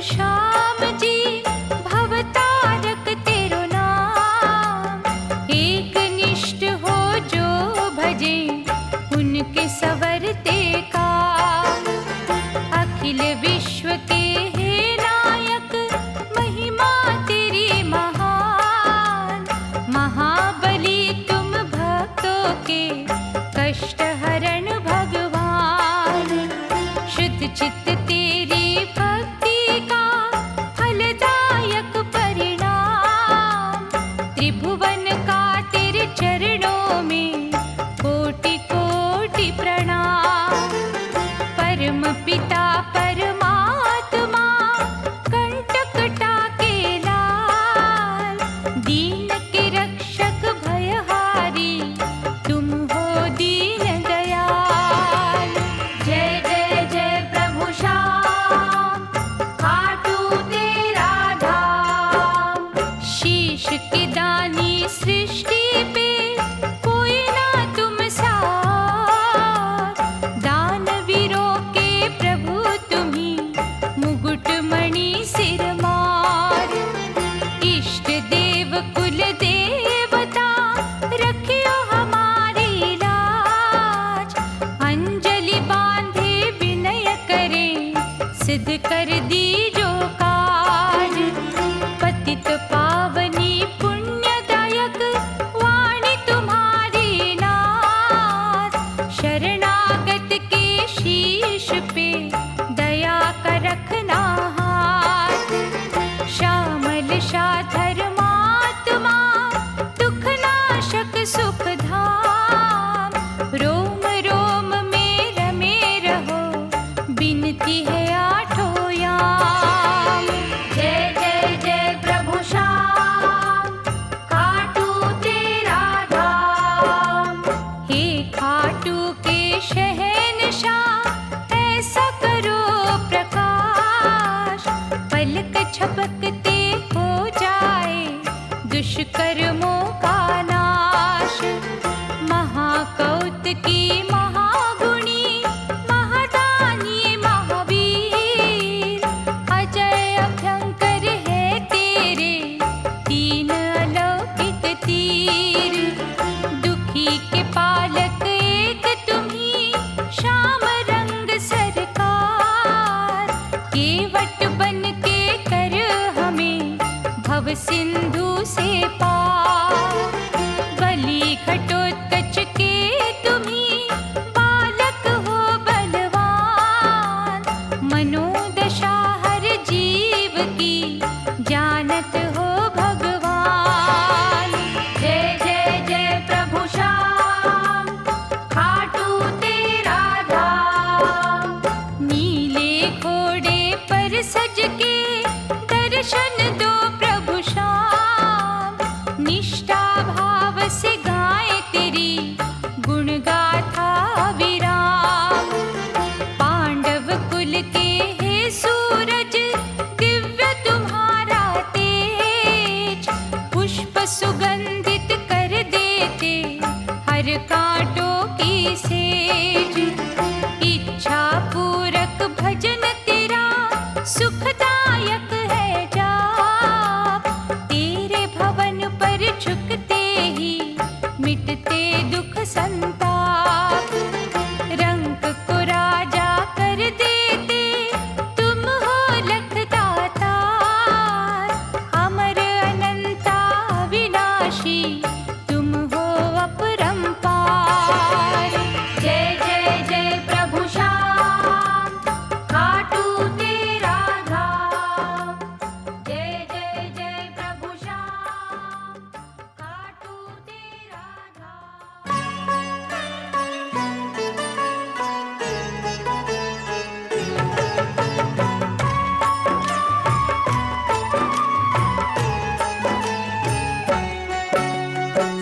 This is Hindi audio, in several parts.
श्याम जी भवतारक तेरो नाम, एक निष्ठ हो जो भजे उनके सवरते काम। अखिल विश्व के हे नायक महिमा तेरी महान, महाबली तुम भक्तों के कष्ट हरण भगवान। शुद्ध चित्त तेरी भक्ति का फलदायक परिणाम, त्रिभुवन का तेरे चरणों में कोटि कोटि प्रणाम। परम पिता परमात्मा कंटक टाके लाल, दीन के रक्षक भयहारी तुम हो दीन दयाल। जय जय जय प्रभु श्याम खाटू तेरा धाम। शीश के दानी सृष्टि पे कोई ना तुम सा, दानवीरों के प्रभु तुम्ही मुकुट मणि सिर मार। इष्ट देव कुल देवता रखियो हमारी लाज, अंजलि बांधे विनय करे सिद्ध कर दीजो काज। पतित पावनी पुण्यदायक वाणी तुम्हारी नाथ, शरणागत के शीश पे दया का रखना हाथ। श्यामल शा धर्मात्मा दुख नाशक सुख धाम, रोम रोम में रमे रहो बिनती है आठों याम। जय जय जय प्रभु श्याम खाटू तेरा धाम। हे खाटू के शहंशाह ऐसा करो प्रकाश, पलक झपकते हो जाए दुष्कर्मों का नाश। महाकौतुकी महागुणी महादानी महावीर, अजय अभयंकर है तेरे तीन अलौकिक तीर। दुखी के पालक एक तुम्ही श्याम रंग सरकार, केवट बन के कर हमें भव सिंधु से पार। बलि घटोत्कच के तुम्ही बालक हो बलवान, मनोदशा हर जीव की जानत हो भगवान। जय जय जय प्रभु श्याम खाटू तेरा धाम। नीले घोड़े पर सज के दर्शन दो प्रभु श्याम, निष्ठा भाव से गाए तेरी गुण गाथा विराम। पांडव कुल के हे सूरज दिव्य तुम्हारा तेज, पुष्प सुगंधित कर देते हर कांटों की सेज। इच्छा पूरक भजन तेरा सुखदायक है जाप, तेरे भवन पर झुकते ही मिटते दुख संताप। रंक को राजा कर देते तुम हो लख दातार, अमर अनंता विनाशी तुम हो अपरंपार। जय जय जय प्रभु श्याम खाटू तेरा धाम। जय जय जय प्रभु श्याम खाटू तेरा धाम।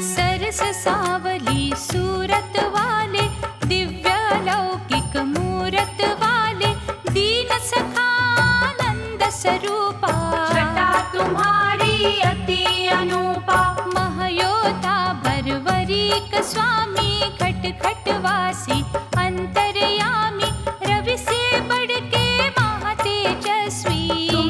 सरस सावली सूरत वाले, दिव्य लौकिक मूरत वाले, दीन सखानंद स्वरूपा। छटा तुम्हारी अति अनूपा, महयोधा भरवरीक स्वामी खट खट वासी अंतर्यामी, रवि से बढ़ के महातेजस्वी। तुम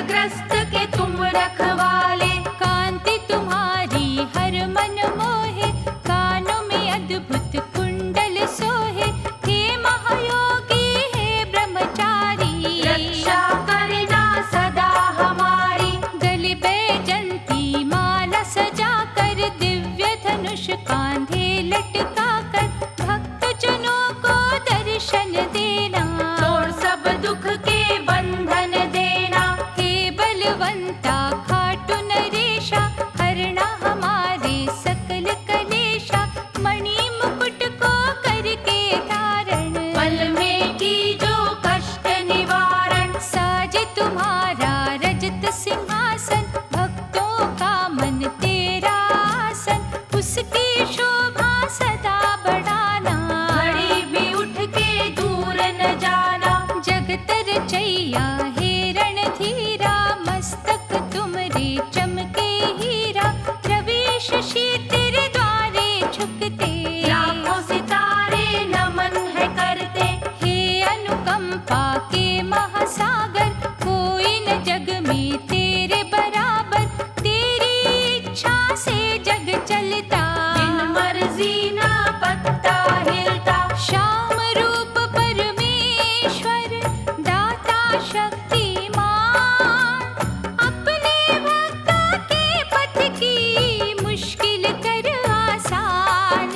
ग्रस्त के तुम रखवाले। कांति तुम्हारी हर मन मोहे, कानों में अद्भुत कुंडल सोहे। हे महायोगी हे ब्रह्मचारी, रक्षा करना सदा हमारी। गले बैजंती माला सजा कर, दिव्य धनुष कांधे लटका कर, भक्त जनों को दर्शन देना। तोड़ सब दुख के बंधन देना। हे बलवंता खाटू नरेशा, हरना हमारे सकल कलेशा। मणि मुकुट को करके धारण, पल में कीजो कष्ट निवारण। साजे तुम्हारा रजत सिंहासन, भक्तों का मन तेरा आसन। उसकी शोभा सदा बढ़ाना, घड़ी भी उठ के दूर न जाना। जगत रचैया हे रणधीरा, मस्तक तुमरे चमके हीरा। रवि शशि तेरे द्वारे झुकते, लाखों सितारे नमन है करते। हे अनुकंपा के महासागर, कोई न जग में तेरे बराबर। तेरी इच्छा से जग चलता, बिन मर्जी ना पत्ता हिलता। श्याम रूप परमेश्वर, दाता शक्तिमान। अपने भक्त के पथ की मुश्किल कर आसान।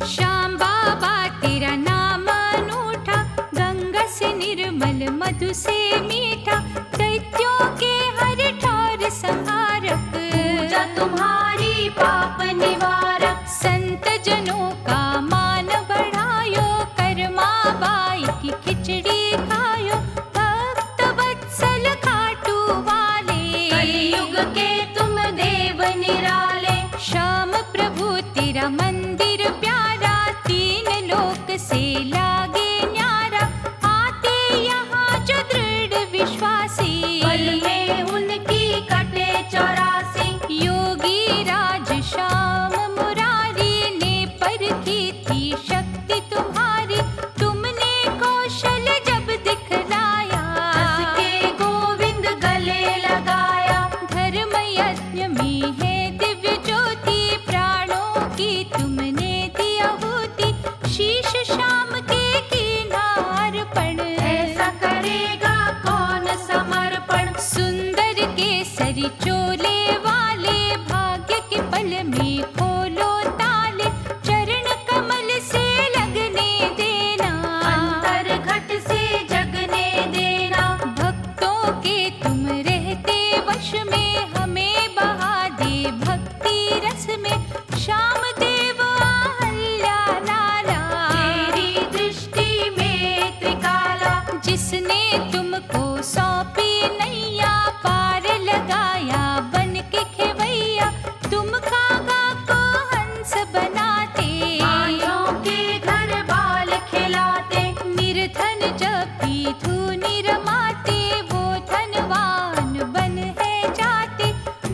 श्याम बाबा तेरा नाम अनूठा, गंगा से निर्मल मधु से मीठा। दैत्यों के हर ठौर संहारक, पूजा तुम्हारी पाप निवारक। संत जनों का मान बढ़ायो, कर्मा बाई की खिचड़ी खायो। भक्त वत्सल खाटू वाले, कलयुग के तुम देव निराले। श्याम प्रभु तेरा मंदिर प्यारा, तीन लोक से लागे न्यारा। आते यहाँ जो दृढ़ विश्वासी, पल में उनकी कटे 84। योगी राज श्याम मुरारी ने परखी थी शक्ति तुम्हारी। तुमने कौशल जब दिखलाया, हंस के गोविंद गले लगाया। धर्म यज्ञ में है दिव्य ज्योति, प्राणों की तुमने दी आहुति। शीश श्याम के किनार पण, ऐसा करेगा कौन समर्पण। सुंदर केसरी चोले वाले, भाग्य के पल में खोलो ताले। चरण कमल से लगने देना, अंतर घट से जगने देना। भक्तों के तुम रहते वश में, हमें बहा दे भक्ति रस में। श्याम देव अहल्या लाला, तेरी दृष्टि में त्रिकाला। जिसने तुमको सौंपी नैया, पार लगाया बन के खेवैया। तुम कागा को हंस बनाते, आँखों के घर बाल खिलाते। निर्धन जब भी धूनि रमाते, वो धनवान बन है जाते।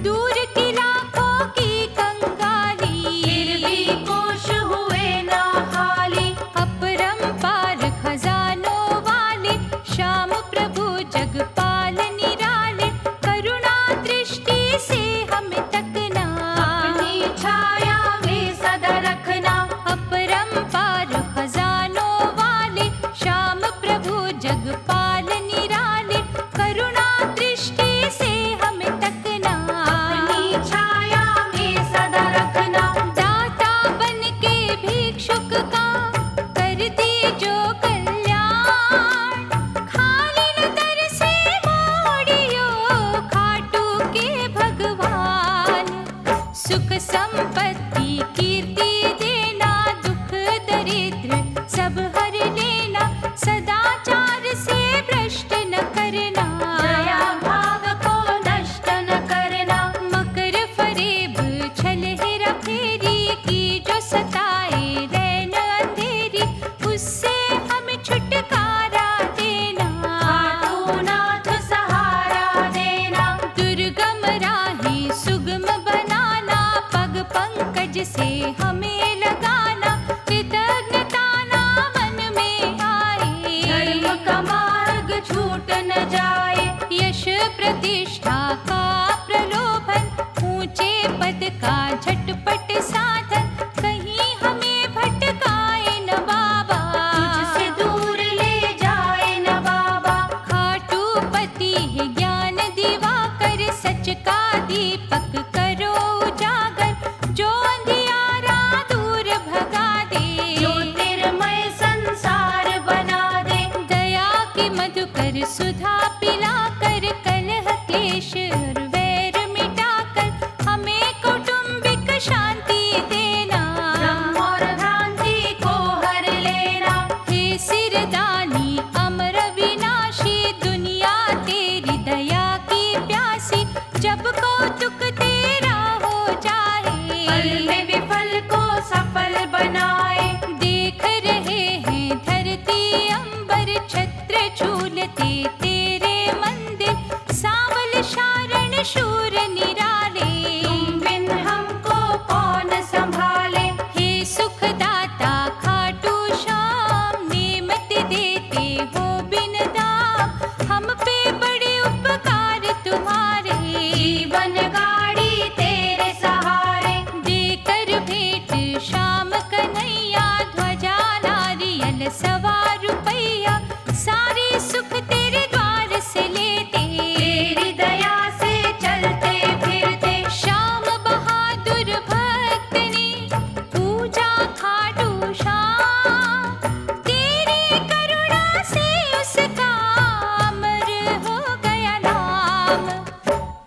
दूर की लाखों की कंगाली, फिर भी कोश हुए ना खाली। अपरंपार खजानों वाले, श्याम प्रभु जगपाल निराले। करुणा दृष्टि से हमें तकना, अपनी छाया में सदा रखना। अपरंपार खजानों वाले, श्याम प्रभु जगपाल निराले। करुणा दृष्टि से हमें तकना, अपनी छाया में सदा रखना। दाता बन के भिक्षुक का कर दी जो कल्याण। खाली न दर से मोड़ियो, खाटू के भगवान। सुख संपत्ति कीर्ति देना, दुख दरिद्र सब हर लेना। सदाचार से भ्रष्ट न करना, दया भाव को नष्ट न करना। मकर फरेब छल हेरा फेरी की, जो सताए रैन अंधेरी। उससे हमें छुटकारा देना, खाटू नाथ सहारा देना। दुर्गम राही सुगम बनाना, पग पंकज से हमें लगाना। कृतज्ञता ना मन में आए, धर्म का मार्ग छूट न जाए। यश प्रतिष्ठा प्रतिष्ठा का प्रलोभन, ऊंचे पद का झटपट साधन, कहीं हमें भटकाए न बाबा, तुझसे दूर ले जाए न बाबा। खाटू पति है ज्ञान दिवाकर, सच का दीपक करो उजागर, जो अंधियारा दूर भगा दे, ज्योतिर्मय संसार बना दे। दया की मधुकर सुधा पिलाकर, कलह क्लेश और वैर मिटाकर, हमें कौटुंबिक शांति देना, भ्रम और भ्रांति को हर लेना। हे सिरदानी अमर विनाशी, दुनिया तेरी दया की प्यासी, जब कौतुक तेरा हो फल जाए, में विफल को सफल बनाए। देख रहे हैं धरती अंबर, छत्र झूलते तेरे मंदिर, सावल शारण शूर निराले, तुम बिन हमको कौन संभाले। हे सुखदाता खाटू श्याम, नेमत देते हो बिन दाम, हम पे बड़े उपकार तुम्हारे, जीवन गाड़ी तेरे सहारे। देकर भेंट श्याम कन्हैया, ध्वजा नारियल सवा रुपैया, सारे सुख तेरे द्वार से लेते, तेरी दया से चलते फिरते। श्याम बहादुर भक्त ने पूजा खाटू श्याम, तेरी करुणा से उसका अमर हो गया नाम,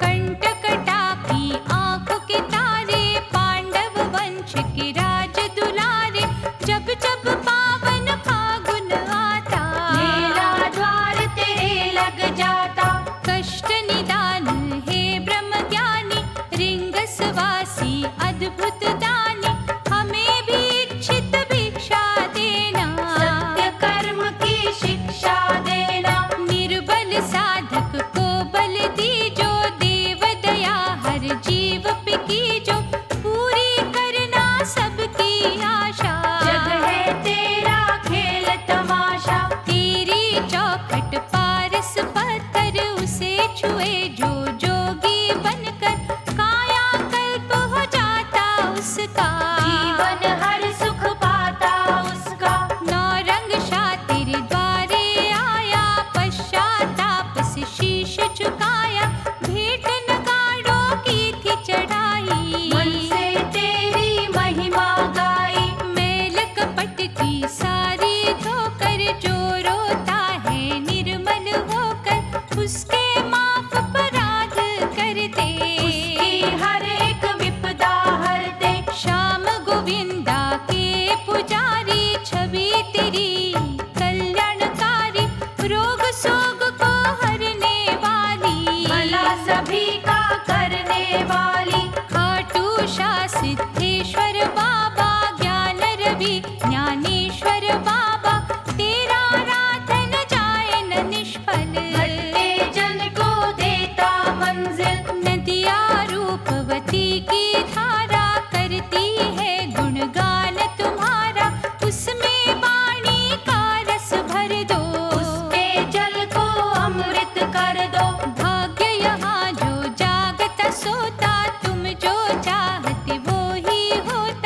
कंटकटा की आंखों के तारे, पांडव वंश के राज दुलारे, जब जब पावन फागुन आता, मेरा द्वार तेरे लग जाता। कष्ट निदान हे ब्रह्म ज्ञानी, रिंगसवासी अद्भुत दानी, हमें भी इच्छित भिक्षा देना, सत्य कर्म की शिक्षा देना। निर्बल साधक को बल दीजो, देव दया हर जीव पे कीजो, पूरी करना सबकी आशा, जग है तेरा खेल तमाशा। तेरी चौखट पारस पत्थर, उसे छुए जो जोगी बनकर, काया कल्प हो जाता उसका, जीवन हर सुख पाता उसका। नौरंग शाह तेरे द्वारे आया, पश्चाताप से शीश झुकाया, भेंट नगाड़ों की थी चढ़ाई, मन से तेरी महिमा गाई। मैल कपट की सारी धोकर, जो रोता है निर्मल होकर, उसके माफ अपराध कर दे, उसकी हर एक विपदा हरते। श्याम गोविंदा के पुजारी, छवि तेरी कल्याणकारी, रोग शोक को हरने वाली, भला सभी का करने वाली। खाटू श्याम सिद्धेश्वर बाबा, ज्ञान रवि ज्ञानेश्वर बाबा, तेरा आराधन जाए न निष्फल, भटके जन को देता मंजिल। नदिया रूपवती की धारा, करती है गुणगान तुम्हारा, उसमें वाणी का रस भर दो, उसके जल को अमृत कर दो। भाग्य यहाँ जो जागता सोता, तुम जो चाहते वो ही होता,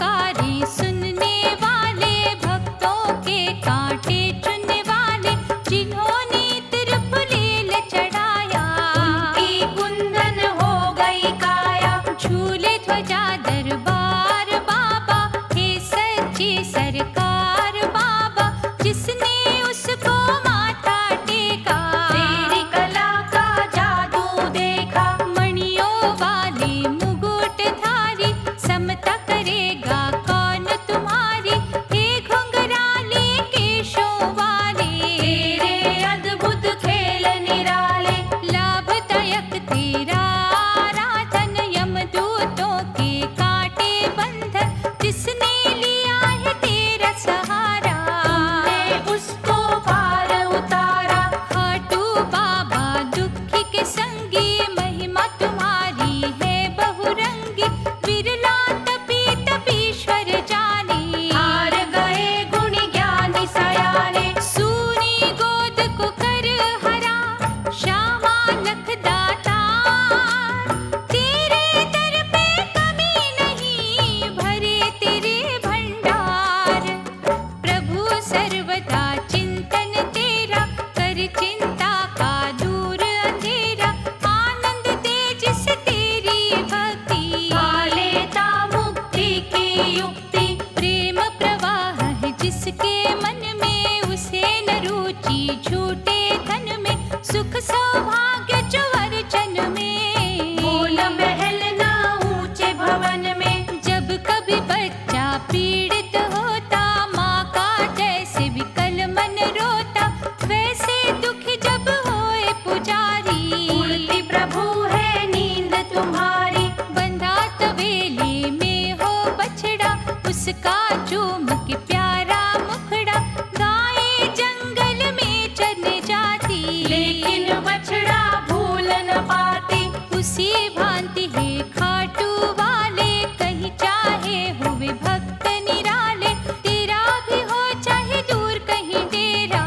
पुकारे सुनने वाले, भक्तों के कांटे चुनने वाले, जिन्होंने त्रिफुलील चढ़ाया, उनकी कुंदन हो गई काया। झूले ध्वजा दरबार बाबा, हे सच्ची सरकार बाबा, जिसने उसको माथा टेका, तेरी कला का जादू देखा। मणियों वाले मुकुटधारी, समता करेगा कौन तुम्हारी, हे घुंघराले केशों वाले, तेरे अद्भुत खेल निराले। लाभदायक तेरा आराधन, यमदूतों के कांटे बंधन, जिसने लिया है तेरा सहारा, तुमने उसको पार उतारा। खाटू बाबा दुखी के संगी, महिमा तुम्हारी है बहुरंगी, विरला तपी तपीश्वर जाने, हार गए गुणी ज्ञानी सयाने। सूनी गोद को कर हरा, श्यामा लख दाता, तेरे दर पे कमी नहीं, भरे तेरे भंडार, प्रभु सर्वदा चिंतन तेरा, कर चिंता का दूर अंधेरा, आनंद दे जिस तेरी भक्ति, पा लेता मुक्ति की युक्ति। प्रेम प्रवाह है जिसके मन में, उसे न रुचि झूठे धन में, सुख सौभाग्य जो अर्चन में, बोल महल ना ऊंचे भवन में। जब कभी बच्चा पीड़ित होता, माँ का जैसे विकल मन रोता, वैसे दुखी जब होए पुजारी, उड़ती प्रभु है नींद तुम्हारी। बंधा तवेले में हो बछड़ा, उसका चूम के प्यारा मुखड़ा, गाय जंगल में चरने जाती, लेकिन बछड़ा भूल न पाती। उसी भांति है खाटू वाले, कहीं चाहे हुए भक्त निराले, तेरा भी हो चाहे दूर कहीं डेरा,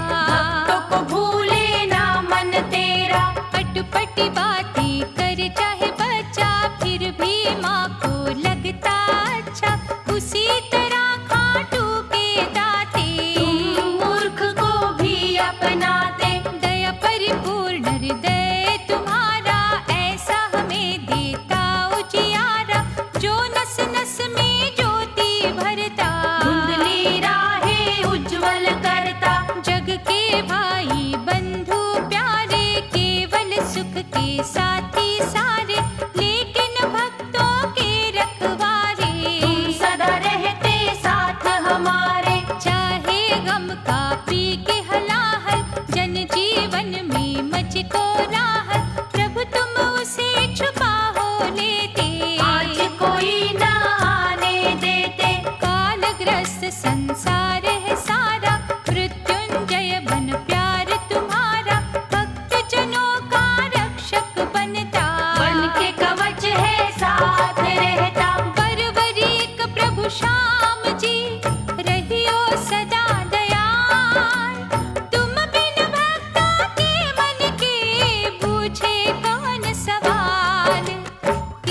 भक्तों को भूले ना मन तेरा। अटपटी बातें करे चाहे बच्चा, फिर भी माँ को लगता अच्छा, उसी तरह खाटू के दाते, तुम मूर्ख को भी अपनाते। दया परिपूर्ण हृदय तुम्हारा, ऐसा हमें देता उजियारा, जो नस नस में ज्योति भरता, धुंधली राहें उज्ज्वल करता। जग के भाई बंधु प्यारे, केवल सुख के साथी सारे, लेकिन भक्तों के रखवारे, तुम सदा रहते साथ हमारे। चाहे गम का पी के हलाहल, जन जीवन में मुझको राहल, प्रभु तुम उसे छुपा हो लेते, आज कोई ना आने देते। कालग्रस्त संसार है सारा, मृत्युंजय बन प्यार तुम्हारा, भक्त जनों का रक्षक बनता, बन के कवच है साथ रहता। बरबरीक प्रभु श्याम जी, रहियो सदा दयाल, तुम बिन भक्तों के मन के, पूछे कौन सवाल,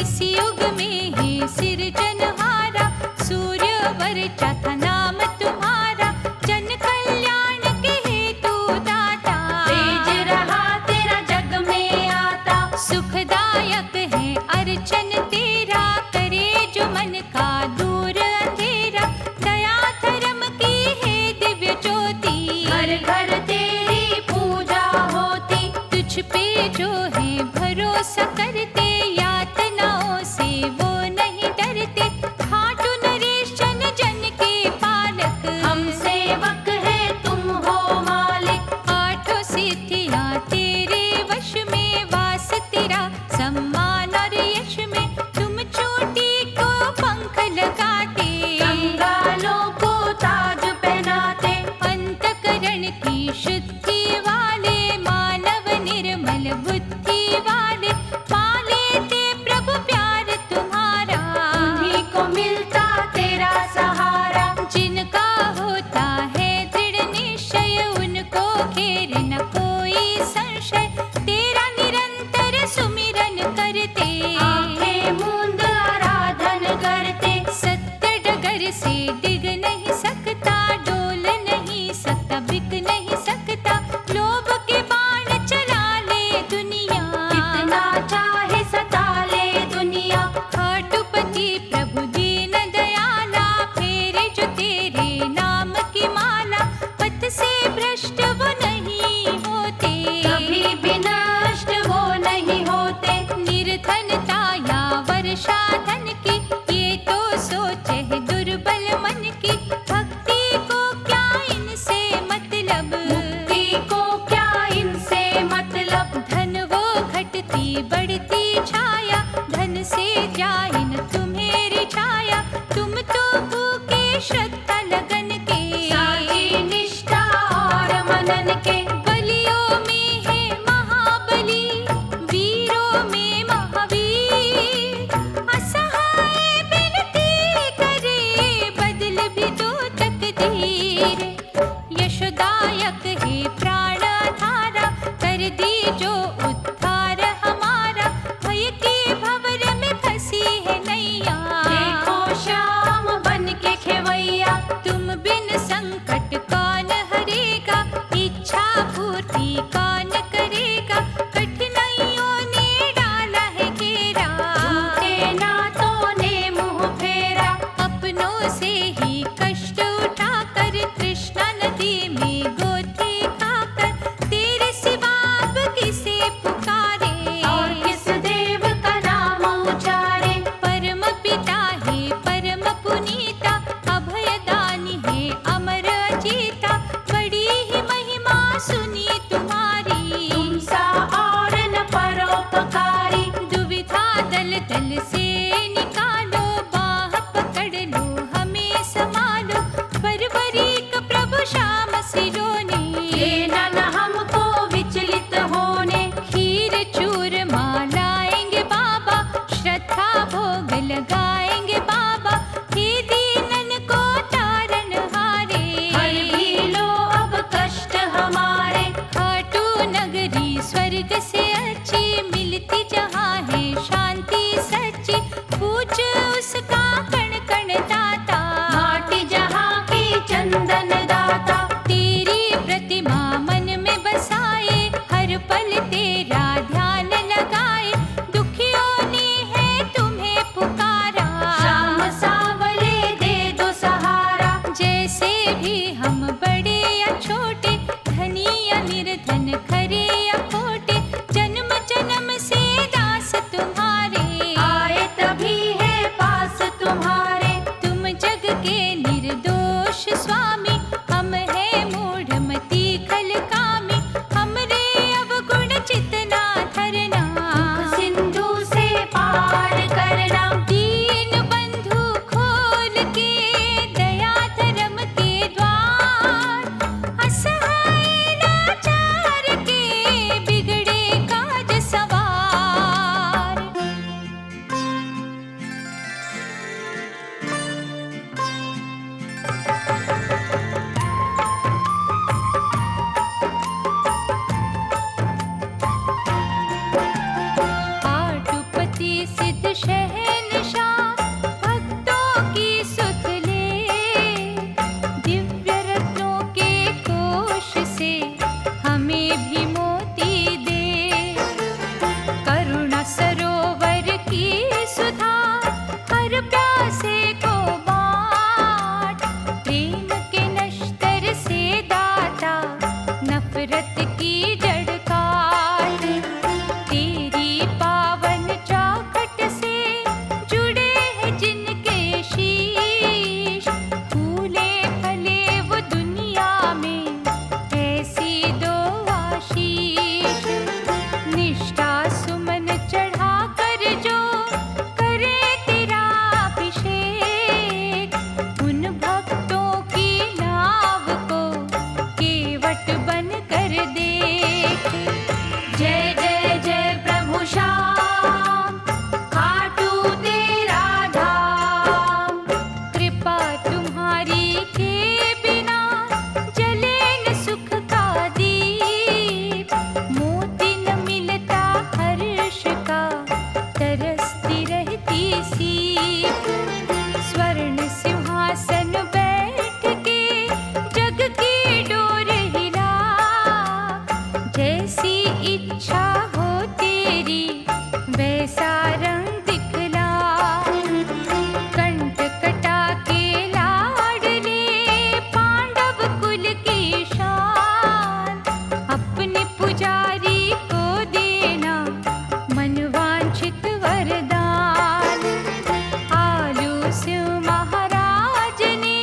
इस युग में ही सिरजनहारा, सूर्यवर चथा नाम तुम्हारा, जन कल्याण के हेतु दाता, तेज रहा तेरा जग में आता। सुखदायक है अर्चन तेरा, करे जो मन का दूर अंधेरा, दया धर्म की है दिव्य ज्योति, घर घर तेरी पूजा होती। तुझ पे जो है भरोसा करते, यातनाओं से वो नहीं डरते, खाटू नरेश जन जन के पालक, हम सेवक है तुम हो मालिक। आठों सिद्धियाँ तेरे वश में, वास तेरा सम्मान और यश में, तुम चोटी को पंख लगाते, कंगालों को ताज पहनाते। अंतकरण की शुद्धि वाले, मानव निर्मल बुद्धि वाले, पा लेते प्रभु प्यार तुम्हारा, उन्हीं से डिग नहीं सकता, डोल नहीं सकता, बिक नहीं सकता, लोभ के बाण चला ले दुनिया। कितना चाहे सता ले दुनिया। खाटुपति प्रभु दीन दयाला, फेरे जो तेरे नाम की माला, पथ से भ्रष्ट वो नहीं होते, कभी भी नष्ट वो नहीं होते। निर्धनता या वर्षा धन की, ये तो सोचे है दुर्बल मन की, भक्ति को क्या इनसे मतलब, मुक्ति को क्या इनसे मतलब। धन वो घटती बढ़ती छाया, धन से जाए न तुम्हें छाया, तुम तो भूखे श्रद्धा लगन के, साची निष्ठा और मनन के। बलियों में है महाबली, वीरों में महावीर, असहाय विनती करे, बदल भी दो तकदीर। यशोदायक है प्राणधारा, कर दी जो उद्धार हमारा, भय के भंवर में फंसी है नैया। देखो श्याम बन के खेवैया। तुम बिन संकट कौन हरेगा, इच्छा पूर्ति कौन करेगा, कठिनाइयों ने डाला है घेरा, झूठे नातों ने मुंह फेरा। अपनों से ही कष्ट उठाकर, तृष्णा नदी में गोते खाकर, तेरे सिवा अब किसे पुकारे, और किस देव का नाम उचारे। परम पिता है परम पुनीता, अभयदानी है अमर अजीता, बड़ी ही महिमा सुनी तुम्हारी, तुमसा और न परोपकारी। दुविधा दल दल से निकालो, बाह पकड़ लो हमें संभालो, बरबरीक प्रभु श्याम सिरोने, देना न हमको विचलित होने। खीर चूर लाएंगे बाबा, श्रद्धा भोग लगाएंगे बाबा, हे दीनन को तारन हारे, हर भी लो अब कष्ट हमारे। खाटू नगरी स्वर्ग से अच्छी, मिलती जहाँ है शांति सच्ची, पूछ उसका कण कण दाता, माटी जहाँ की चंदन दाता। तेरी प्रतिमा मन में बसाए, हर पल तेरा ध्यान लगाए, दुखियों ने है तुम्हें पुकारा, श्याम सावले दे दो सहारा। जैसे भी हम बड़े या छोटे, धनी या निर्धन, खरे या खोटे, जन्म जन्म से दास तुम्हारे, आए तभी है पास उस महाराज ने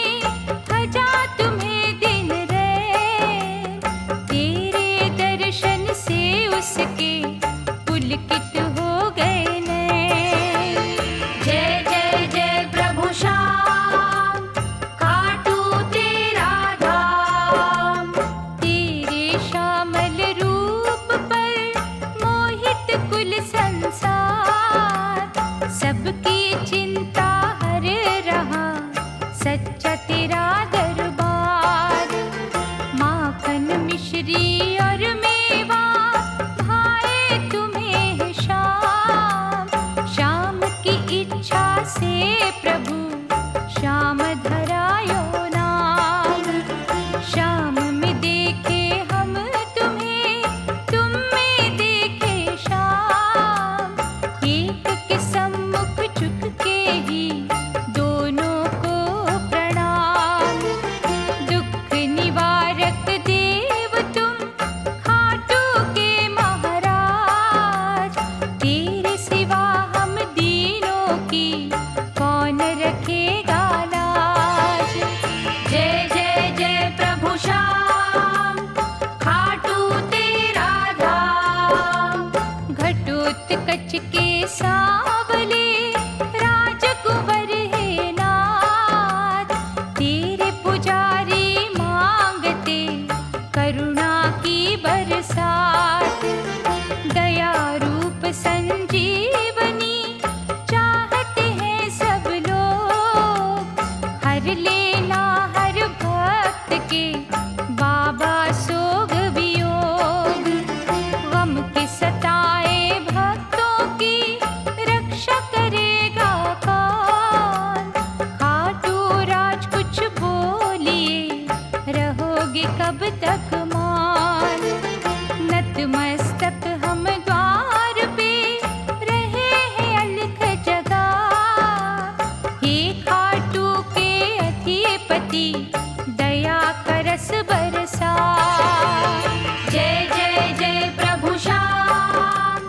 भजा तुम्हें दिन रैन। तेरे दर्शन से उसके पुलकित हो गए नैन। जय जय जय प्रभु श्याम, खाटू तेरा धाम। तेरे श्यामल रूप पर मोहित कुल संसार। सबकी चिंता हर रहा सच्चा तेरा दरबार। माखन मिश्री और मेवा भाए तुम्हें शाम। शाम की इच्छा से प्रभु श्याम धरायो नाम। श्याम में देखे हम तुम्हें, तुम में देखे श्याम। एक के सम्मुख झुक के ही दोनों को प्रणाम। दुख निवारक देव तुम खाटू के महाराज। तेरे सिवा हम दीनों की कौन रखेगा लाज। जय जय जय प्रभु श्याम, खाटू तेरा धाम। घटोत्कच के सांवले राजकुंवर है नाथ। तेरे पुजारी मांगते करुणा की बरसात। दया रूप संजीवनी चाहते हैं सब लोग। हर लेना हर भक्त के बाबा सोग वियोग। गम के सताए भक्तों की रक्षा करेगा कौन। खाटू राज कुछ बोलिए, रहोगे कब तक मौन। नतमस्तक हम द्वार पे रहे हैं अलख जगा। हे खाटू के अधिपति दया करस बरसा। जय जय जय प्रभु श्याम,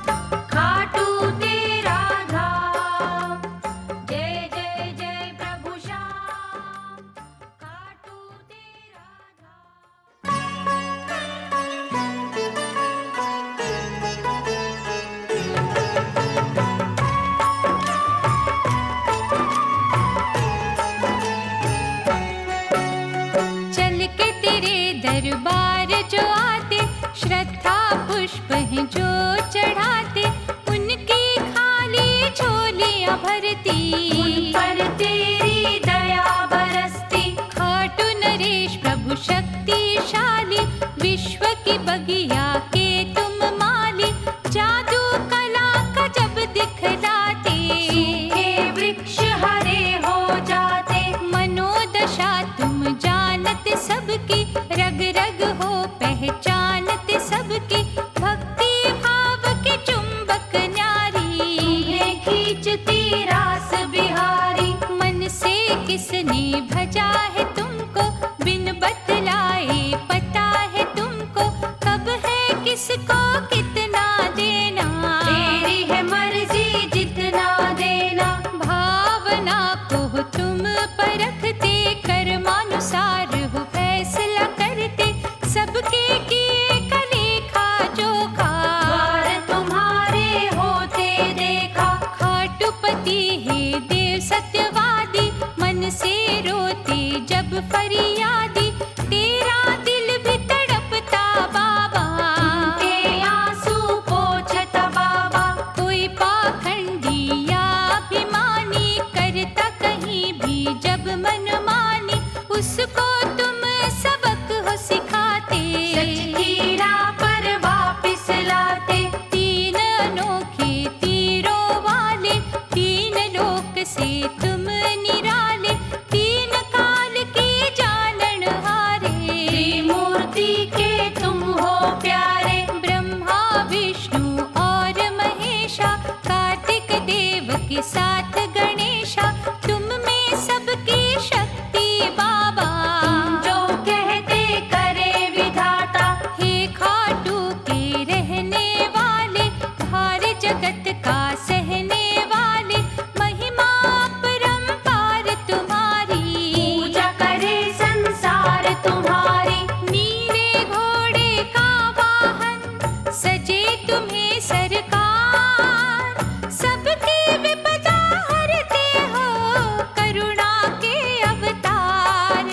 खाटू तेरा धाम। जय जय जय प्रभु श्याम, खाटू तेरा धाम। चल के तेरे दरबार जो आते, श्रद्धा पुष्प हैं जो चढ़ाते। उनकी खाली झोलियां भरती, उन पर तेरी दया बरसती। खाटू नरेश प्रभु शक्तिशाली। विश्व की बगिया के तुम माली। जादू कला का जब दिखलाते, सूखे वृक्ष हरे हो जाते। मनोदशा तुम जानते सबकी। रग रग हो पहचानते सबकी। भक्ति भाव के चुंबक न्यारी। तुम्हें खींचती रास बिहारी। मन से किसने भजा है तुमको, बिन बतलाए पता है तुमको। कब है किसको कितना देना, तेरी है मर्जी जितना देना। भावना को तुम परखते। कर्मानुसार हो फैसला करते। सबके किए का लेखा जोखा। द्वार तुम्हारे होते देखा। खाटूपति है देव सत्यवादी। मन से रोते जब फरियादी। तेरा दिल भी तड़पता बाबा। उनके आंसू पोंछता बाबा। कोई पाखंडी या अभिमानी करता कहीं भी जब मनमानी। उसको तुम सबक हो सिखाते। सच की राह पर वापिस लाते। तीन अनोखे तीरों वाले, तीन लोक से तुम निराले। तीन काल की जानन हारे। करुणा के अवतार।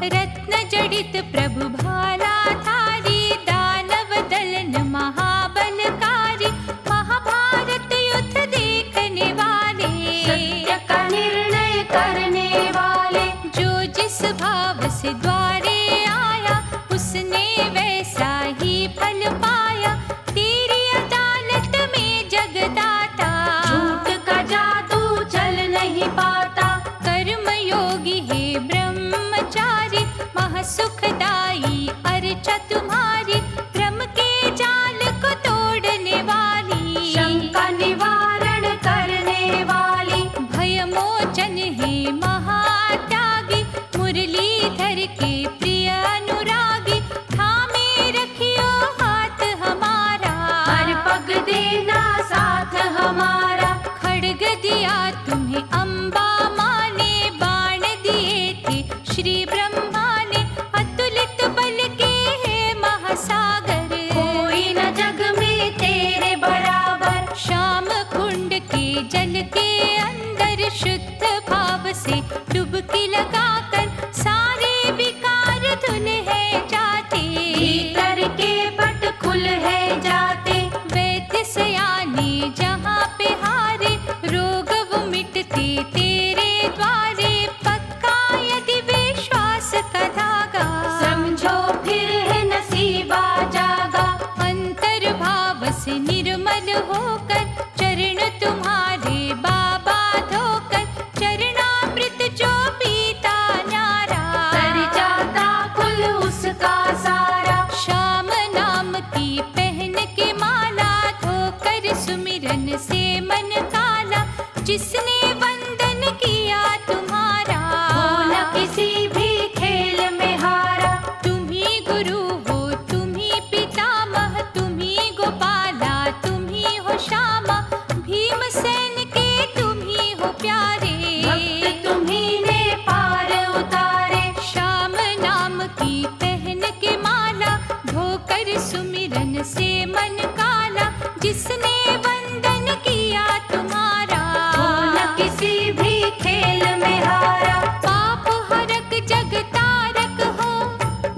रत्न जड़ित प्रभु भाला धारी, दानव दलन महाबलकारी, महाभारत युद्ध देखने वाले, सत्य का निर्णय करने वाले। जो जिस भाव से द्वारे आया, उसने वैसा ही फल पाया। तेरी अदालत में जगदाता, झूठ का जादू चल नहीं पाता। कर्म योगी है ब्रह्मचारी, महासुखदाई अर्चा तुम्हारी, भ्रम के जाल को तोड़ने वाली, शंका निवारण करने वाली। भय मोचन है महात्यागी, मुरलीधर के प्रिय अनुरागी, थामे रखियो हाथ हमारा, हर पग देना साथ हमारा। खड्ग दिया तुम्हें अम्बा माँ ने, बाण दिए थे श्री ब्रह्मा ने, अतुलित बल के है महासागर, कोई न जग में तेरे बराबर। श्याम कुंड के जल के अंदर, शुद्ध भाव से डुबकी लगाकर, सारे विकार धुल है जाते, भीतर के पट खुल है जाते। वैद्य सयाने जहाँ पे हारे, रोग वो मिटते तेरे द्वारे, पक्का यदि विश्वास का धागा, समझो फिर है नसीबा जागा। अंतर भाव से निर्मल होकर, चरण तुम्हारे बाबा धोकर, चरणामृत जो पीता न्यारा, तर जाता कुल उसका सारा। श्याम नाम की पहन के माला, धोकर सुमिरन से मन काला, जिसने वंदन किया तुम्हारा, हो न किसी भी खेल में हारा। तुम ही गुरु हो, तुम ही पितामह, तुम ही गोपाला, तुम ही हो श्यामा, भीमसेन के तुम ही हो प्यारे, भक्त तुम्ही ने पार उतारे। श्याम नाम की पहन के माला, धोकर सुमिरन से मन काला, जिसने वंदन किया तुम्हारा, हो न किसी भी खेल में हारा। पाप हरक जग तारक हो,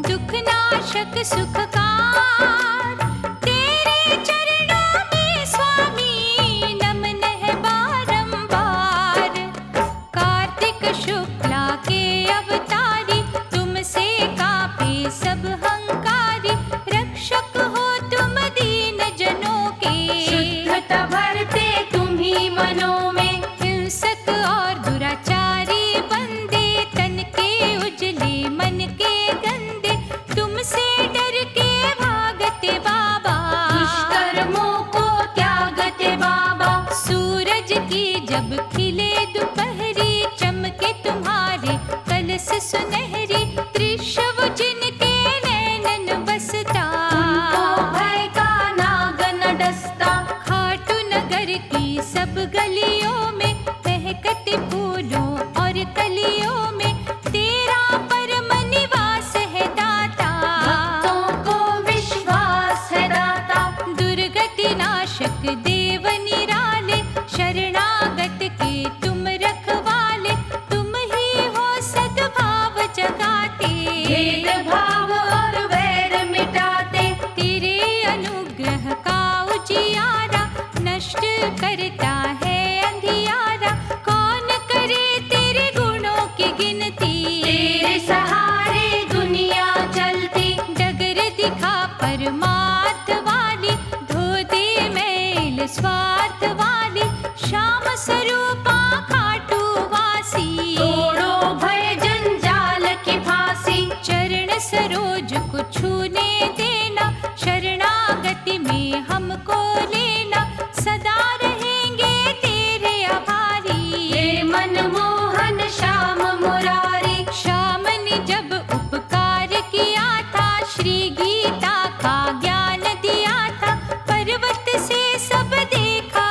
दुख नाशक सुखकार, तेरे चरणों में स्वामी नमन है बारंबार। कार्तिक शुक्ला के अवतारी, तुमसे कांपे सब हंकारी, रक्षक हो तुम दीन जनों के, शुद्धता भरते तुम्ही मनों में। हिंसक और दुराचारी बंदे, तन के उजले मन के गंदे, तुमसे डर के भागते बाबा, दुष्कर्मों को त्यागते बाबा। सूरज की जब खिले दोपहरी, चमके तुम्हारे कलश सुनहरी, त्रिशव जिनके नैनन बसता, उनको भय का नाग न डसता। खाटू नगर की सब गलियों में, महकते फूलों और कलियों में, तेरा परम निवास है दाता, भक्तों को विश्वास है दाता। दुर्गति नाशक देव निराले, शरणागत के तुम रखवाले, तुम ही हो सद्भाव जगाते, भेदभाव और वैर मिटाते। तेरे अनुग्रह का उजियारा, नष्ट करता है अंधियारा, कौन करे तेरे गुणों की गिनती, तेरे सहारे दुनिया चलती। डगर दिखा परमार्थ वाली, धो दे मैल स्वार्थ वाली, श्याम स्वरूपा खाटू वासी, तोड़ो भय जंजाल की फांसी। चरण सरोज को छूने देना, शरणागति में हमको लेना, सदा रहेंगे तेरे आभारी, हे मनमोहन श्याम मुरारी। श्याम ने जब उपकार किया था, श्री गीता का ज्ञान दिया था, पर्वत से सब देखा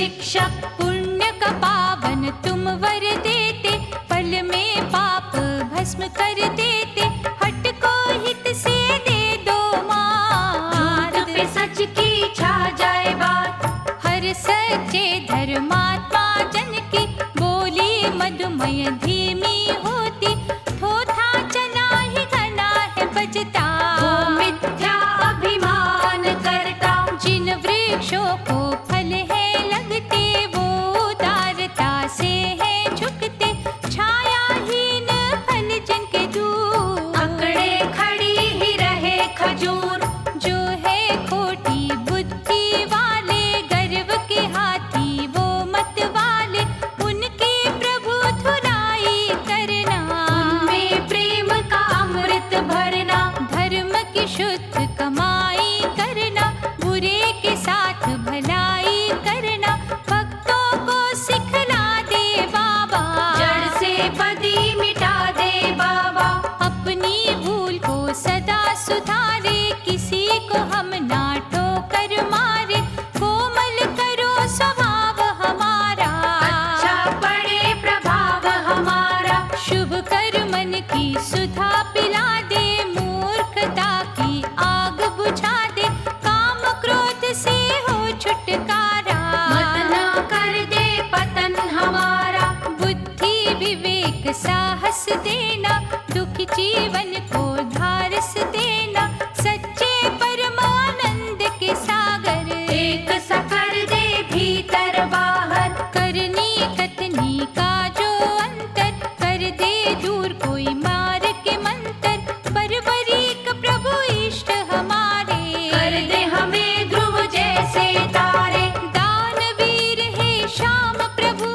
शिक्षक। पुण्य का पावन तुम वर देते, पल में पाप भस्म कर देते। हट को हित से दे दो मार्ग, झूठ पे सच की छा जाए बात। हर सच्चे धर्मात्मा जन की बोली मधुमय धीमी होती। थोथा चना ही घना है बजता, वो मिथ्या अभिमान करता। जिन वृक्षों को फल है लगते, वो उदारता से है झुकते। छायाहीन फल जिनके दूर, अकड़े खड़ी ही रहे खजूर। जो है खोटी बुद्धि वाले, गर्व के हाथी वो मत वाले। उनकी प्रभु धुलाई करना, उनमें प्रेम का अमृत भरना। धर्म की शुद्ध कमाई करना, बुरे के साथ भलाई करना। भक्तों को सिखला दे बाबा, जड़ से बदी मिटा दे बाबा। अपनी भूल को सदा सुधारे, किसी को हम ना ठोकर मारे। कोमल करो स्वभाव हमारा, अच्छा पड़े प्रभाव हमारा। शुभ कर मन की सुधा पिला दे, मूर्खता की आग बुझा दे। काम क्रोध से हो छुटकारा, मत ना कर दे पतन हमारा। बुद्धि विवेक साहस देना, दुखी जीवन को धारस देना। सच्चे परमानंद के सागर, एक सा कर दे भीतर बाहर। करनी कथनी का जो अंतर, कर दे दूर कोई मार के मंतर। बर्बरीक प्रभु इष्ट हमारे, कर दे हमें ध्रुव जैसे तारे। दानवीर है श्याम प्रभु,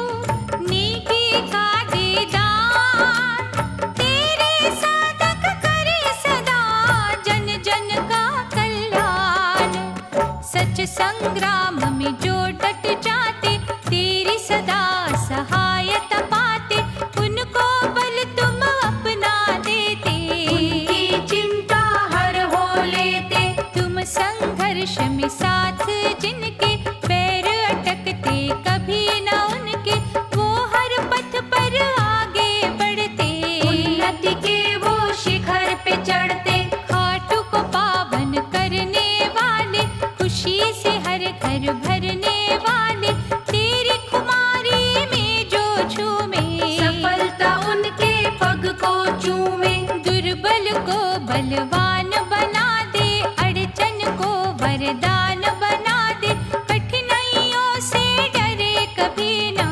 नेकी का दे दान। तेरे साधक करे सदा, जन जन का कल्याण। सच संग्राम में जो डट जाते, तेरी सदा सहायता पाते। उनको बल तुम अपना देते, उनकी चिंता हर हो लेते। तुम संघर्ष में साथ जिनके, पैर अटकते कभी न उनके। वो हर पथ पर आगे बढ़ते, उन्नति के वो शिखर पे चढ़ते। खाटू को पावन करने वाले, खुशी से हर घर भरने वाले। तेरी खुमारी में जो झूमे, सफलता उनके पग को चूमे। दुर्बल को बलवान बना दे, अड़चन को वरदान बना दे। कठिनाइयों से डरे कभी ना,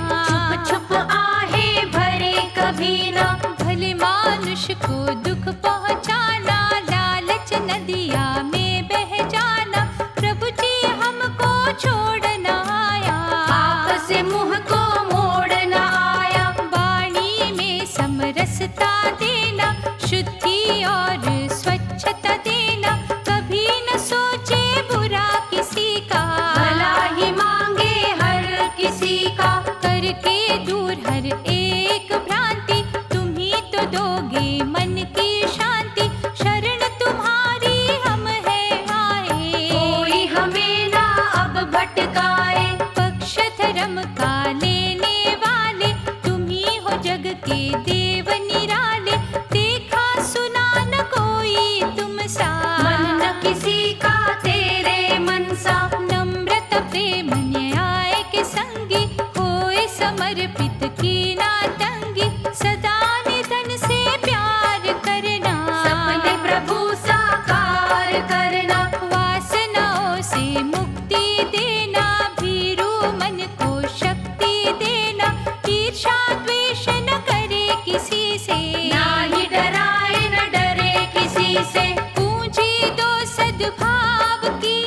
छुप छुप आहे भरे कभी ना। भले मानुष को दुख पहुंचाना, लालच नदिया में बह जाना। प्रभु जी हमको छोड़ना आया, पाप से मुंह को मोड़ना आया। वाणी में समरसता देना, शुद्धि और स्वच्छता देना। कभी न सोचे बुरा किसी का, भला ही मांगे हर किसी का। करके दूर हर एक भ्रांति, तुम ही तो दोगे मन की शांति। शरण तुम्हारी हम है आए, कोई हमें ना अब भटकाए। पक्ष धर्म का लेने वाले, तुम ही हो जग के देव निराले। देखा सुना न कोई तुम सा, मन न किसी का तेरे मन सा। नम्रता प्रेम न्याय के संगी, होए समर्पित की ना तंगी। सदा निधन से प्यार करना, सपने प्रभु साकार करना। वासनाओं से मुक्ति देना, भीरू मन को शक्ति देना। ईर्ष्या द्वेष न करे किसी से, ना ही डराए न डरे किसी से। पूंजी दो सद्भाव की,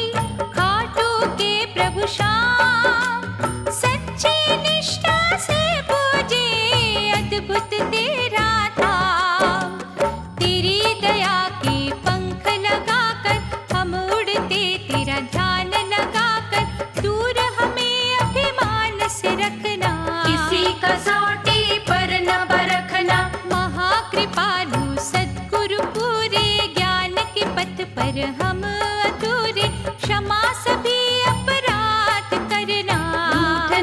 खाटू के प्रभु श्याम। सच्ची निष्ठा से पूजे, अद्भुत तेरा धाम। तेरी दया के पंख लगाकर, हम उड़ते तेरा ध्यान लगाकर। दूर हमें अभिमान से रखना, किसी कसौटी पर न परखना। महाकृपालु सद्गुरु पूरे, ज्ञान के पथ पर हम अधूरे। क्षमा सभी अपराध करना, रूठ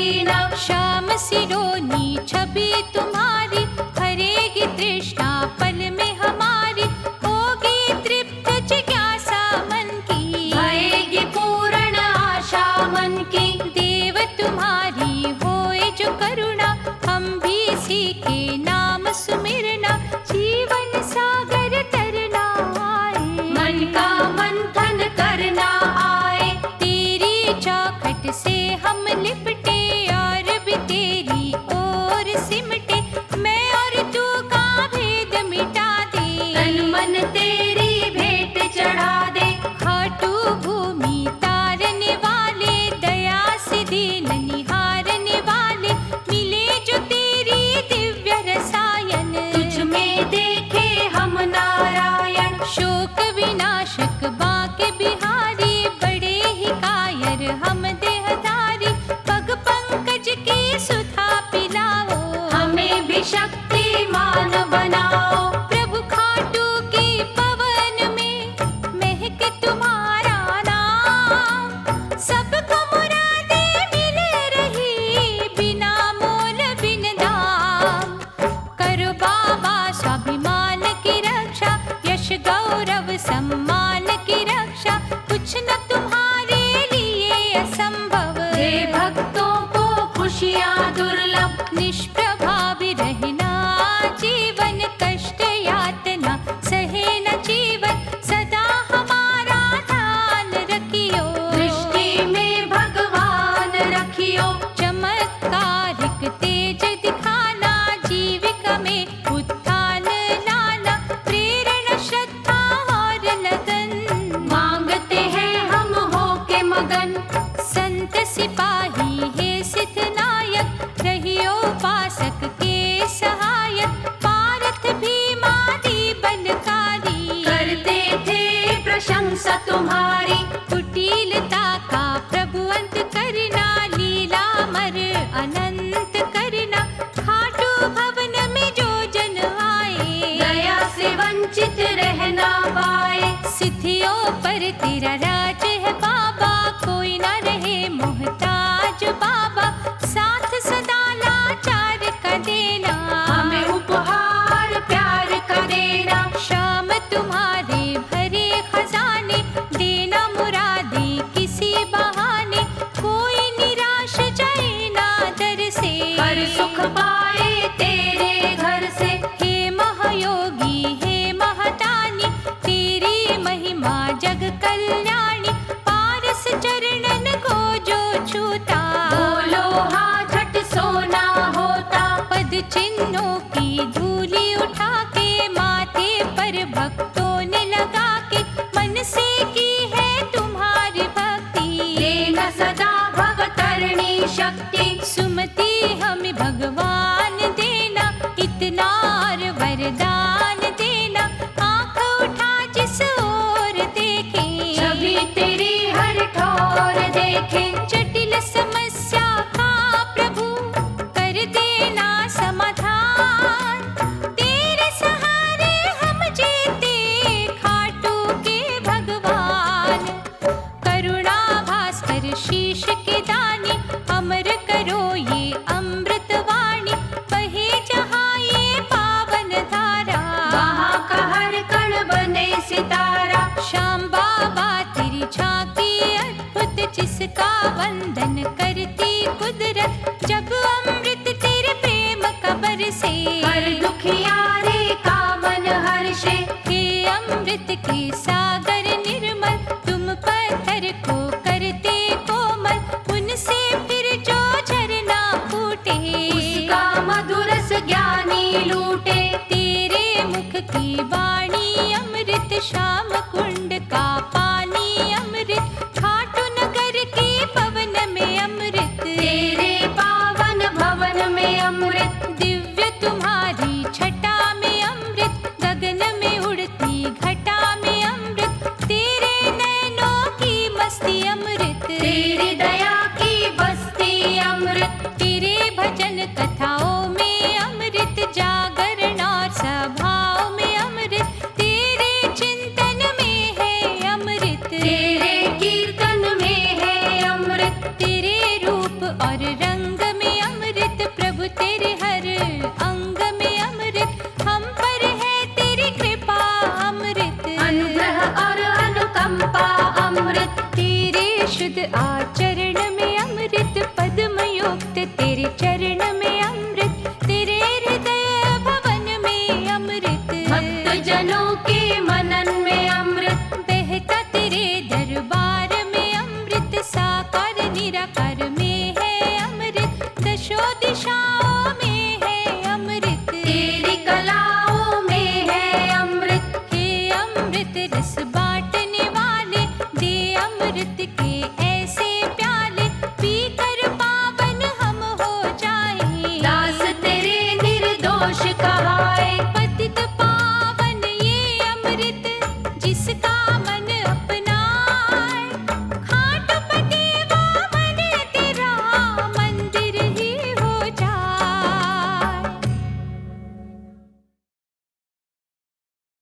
दीना। श्याम सिरोनी छवि तुम्हारी, हरेगी तृष्णा पल में हमारी, होगी तृप्त जिज्ञासा मन की, भएगी पूर्ण आशा मन की। देव तुम्हारी होए जो करुणा, हम भी सीखे नाम सुमिरना, जीवन सागर तरना आए, मन का मंथन करना आए। तेरी चौखट से हम लिपटे और भी तेरी ओर सिमटे, मैं और तू का भेद मिटा दे, तन मन तेरी भेंट चढ़ा दे। खाटू भूमि तारने वाले, दया से दीन निहारने वाले, मिले जो तेरी दिव्य रसायन, तुझ में देखे हम नारायण। शोक विनाशक बाके बिहारी, बड़े ही कायर हम देहधारी, पग पंकज की सुधा पिलाओ, हमें भी शक्तिमान बनाओ। प्रभु खाटू की पवन में महके तुम्हारा नाम, सबको मुरादे मिल रही बिना मोल बिन दाम, करो बाबा स्वाभिमान की रक्षा, यश गौरव सम्मान की रक्षा, कुछ न तुम्हारे लिए असंभव, दे भक्तों को खुशियाँ दुर्लभ। निष्प्रभावी रहना जीवन, कष्ट यातना सहे न जीवन, सदा हमारा ध्यान रखियो, दृष्टि में भगवान रखियो। चमत्कारिक तेज दिखाना, जीविका में उत्थान लाना, प्रेरणा श्रद्धा और लगन, मांगते हैं हम हो के मगन। संत सिपाही है सिद्ध नायक, रहियो उपासक के सहायक, पारथ भीमादि बलकारी, करते थे प्रशंसा तुम्हारी। कुटिलता का प्रभु अंत करना, लीला मर अनंत करना, खाटू भवन में जो जन आए, दया से वंचित रहना पाए। सिद्धियों पर तेरा राज है बाबा, कोई न रहे मोहताज बाबा, साथ सदा लाचार का देना, हमें उपहार प्यार का देना। शाम तुम्हारे भरे खजाने, देना मुरादे किसी बहाने, कोई निराश जाए ना दर से, हर सुख पाए तेरे घर से। हे महायोगी हे महादानी, तेरी महिमा जग कल्याणी, पारस चरणन को जो छूता, बोलो हाँ झट सोना होता। पद चिन्हों की धूली उठा के, माथे पर भक्तों ने लगा के, मन से की है तुम्हारी भक्ति, देना सदा भवतरणी शक्ति। सुमति हमें भगवान देना, इतना और वरदान देना, आँख उठा जिस ओर देखे, छवि तेरी हर ठोर देखे। जटिल समस्या का प्रभु कर देना समाधान, तेरे सहारे हम जीते खाटू के भगवान, करुणा भास्कर शीश के दानी, अमर करो ये अमृत वाणी, बहे जहाँ ये पावन धारा, वहाँ का हर कण बने सितारा। श्याम बाबा तेरी झांकी अद्भुत, जिसका वंदन करती कुदरत, जब अमृत तेरे प्रेम का बरसे, हर दुखियारे का मन हर्षे। हे अमृत के सागर निर्मल, तुम पत्थर को करते कोमल, उनसे फिर जो झरना फूटे, उसका मधुरस ज्ञानी लूटे। तेरे मुख की वाणी अमृत, श्याम कुंड का पानी अमृत, खाटू नगर के पवन में अमृत, तेरे पावन भवन में अमृत। दिव्य तुम्हारी छटा में अमृत, गगन में उड़ती घटा में अमृत, शुद्ध आचरण में अमृत पद्म युक्त तेरे चरण में अमृत, तेरे हृदय भवन में अमृत, भक्त जनों के मनन में अमृत, बहता तेरे दरबार में अमृत, साकार निराकार में है अमृत, दशो दिशाओं में है अमृत, तेरी कलाओं में है अमृत, हे अमृत रस